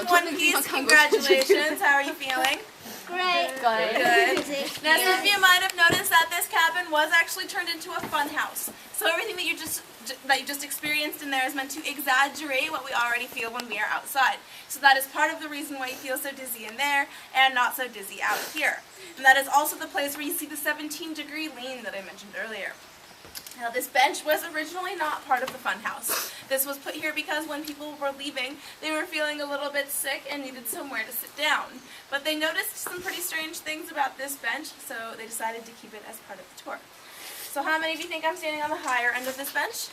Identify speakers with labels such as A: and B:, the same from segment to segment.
A: in one piece. Congratulations. How are you feeling?
B: Great.
A: Good. Now, some of you might have noticed that this cabin was actually turned into a fun house. So everything that you just experienced in there is meant to exaggerate what we already feel when we are outside. So that is part of the reason why you feel so dizzy in there and not so dizzy out here. And that is also the place where you see the 17-degree lean that I mentioned earlier. Now, this bench was originally not part of the fun house. This was put here because when people were leaving, they were feeling a little bit sick and needed somewhere to sit down. But they noticed some pretty strange things about this bench, so they decided to keep it as part of the tour. So how many of you think I'm standing on the higher end of this bench?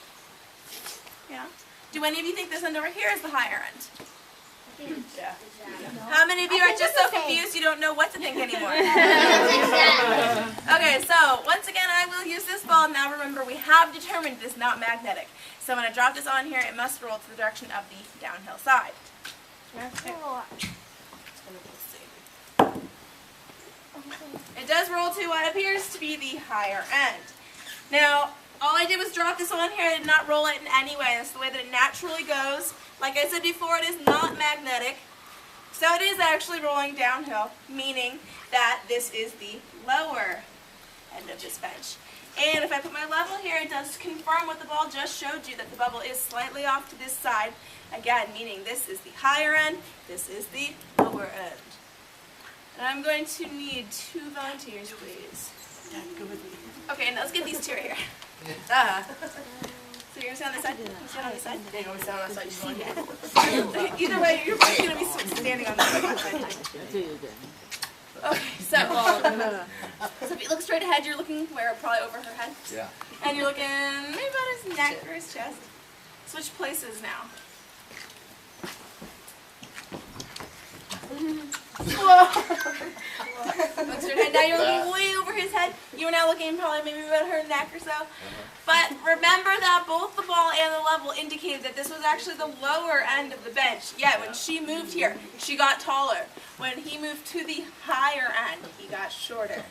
A: Yeah. Do any of you think this end over here is the higher end? Yeah. How many of you are just so confused you don't know what to think anymore? Okay, so once again I will use this ball. Now remember, we have determined it is not magnetic. So when I drop this on here, it must roll to the direction of the downhill side. Okay. It does roll to what appears to be the higher end. Now, all I did was drop this on here. I did not roll it in any way. That's the way that it naturally goes. Like I said before, it is not magnetic. So it is actually rolling downhill, meaning that this is the lower end of this bench. And if I put my level here, it does confirm what the ball just showed you, that the bubble is slightly off to this side. Again, meaning this is the higher end, this is the lower end. And I'm going to need 2 volunteers, please. Go with me. Okay, now let's get these 2 right here. So you're going to stand on this side? Stand on this side? Yeah, you're going to stand on that side. Either way, you're both going to be standing on this side. Okay, so if you look straight ahead, you're looking where? Probably over her head?
C: Yeah.
A: And you're looking maybe about his neck or his chest. Switch places now. Whoa! Look straight ahead. Now you're looking way over his head. You are now looking probably maybe about her neck or so. But remember that both the ball and the level indicated that this was actually the lower end of the bench. Yet when she moved here, she got taller. When he moved to the higher end, he got shorter.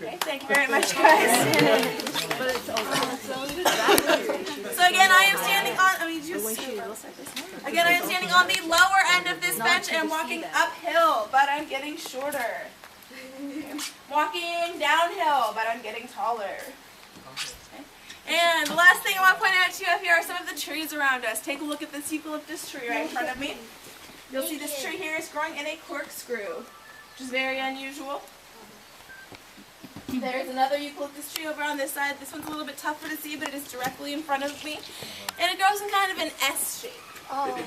A: Okay, thank you very much, guys. So again, I am standing on. Again, I am standing on the lower end of this bench and I'm walking uphill, but I'm getting shorter. Walking downhill, but I'm getting taller. Okay. And the last thing I want to point out to you up here are some of the trees around us. Take a look at this eucalyptus tree right in front of me. You'll see this tree here is growing in a corkscrew, which is very unusual. There's another eucalyptus tree over on this side. This one's a little bit tougher to see, but it is directly in front of me. And it grows in kind of an S shape. Oh.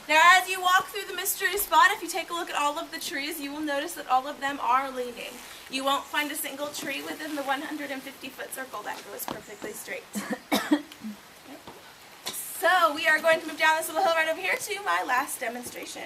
A: Now, as you walk through the mystery spot, if you take a look at all of the trees, you will notice that all of them are leaning. You won't find a single tree within the 150-foot circle that goes perfectly straight. Okay. So we are going to move down this little hill right over here to my last demonstration.